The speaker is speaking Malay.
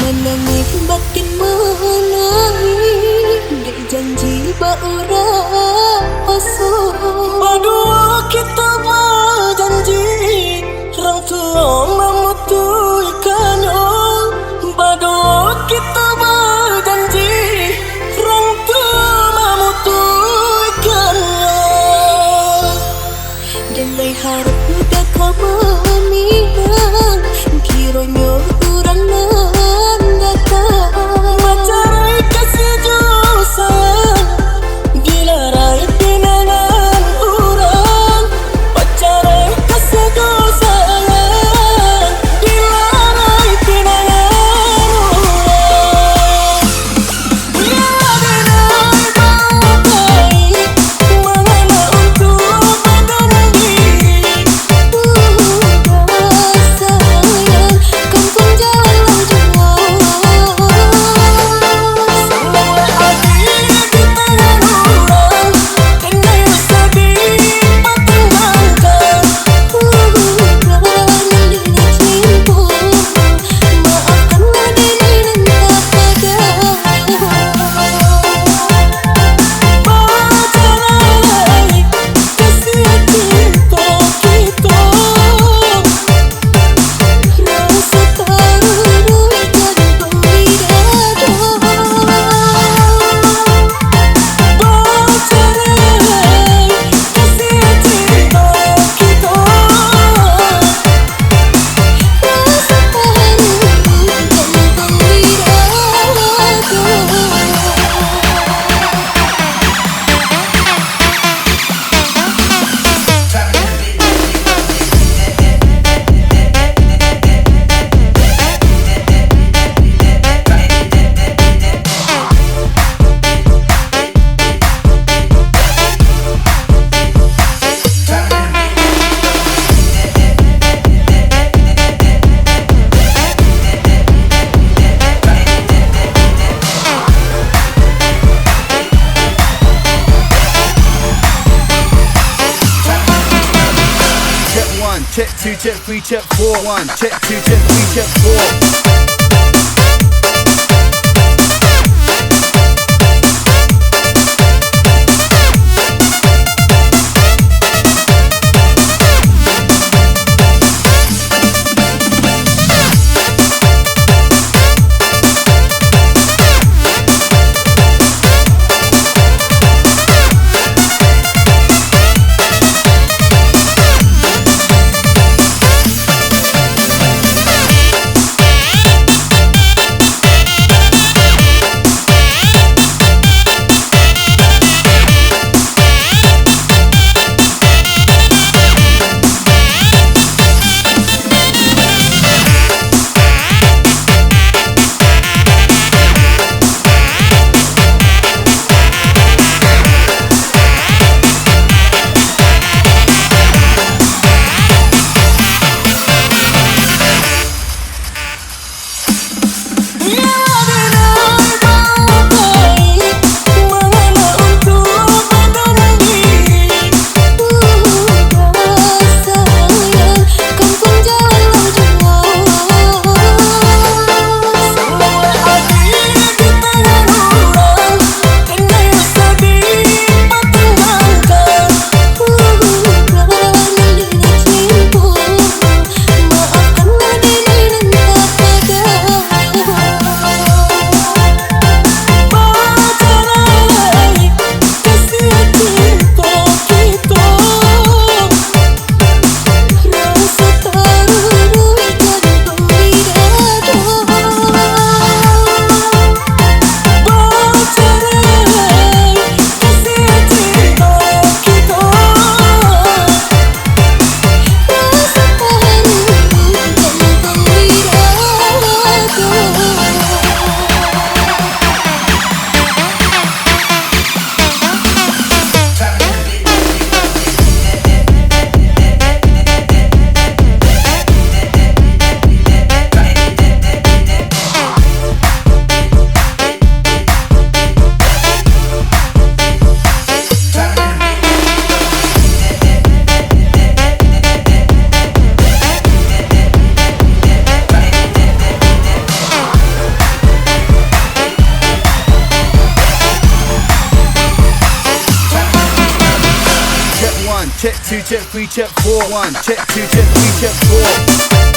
menangis batin menangis Dek janji Baurak Paso. Berdua kita berjanji, orang tua memutuskannya. Berdua kita berjanji, orang tua memutuskannya. Dan lai harap udah kau meminang, kiranya kurang mendatang. Mencari kasih jauh sayang, dilarai kenangan orang. Mencari kasih jauh sayang, dilarai kenangan orang. Biar denai bawa baik, mengena untuk mengenali. Sayang, kampung jalan jua. Sambunglah hati di tangan orang, kenai sedih pertimbangkan. Nilai cinta, maafkanlah diri dan tak pada. Berjalanlah kasih cinta kita. Rasa terbaru dan pembidadari. Berjalanlah kasih cinta kita. Rasa terbaru dan Check 1, check 2, check 3, check 4. 1, check 2, check 3, check 4. check 3, check 4. 1, check 2, check 3, check 4.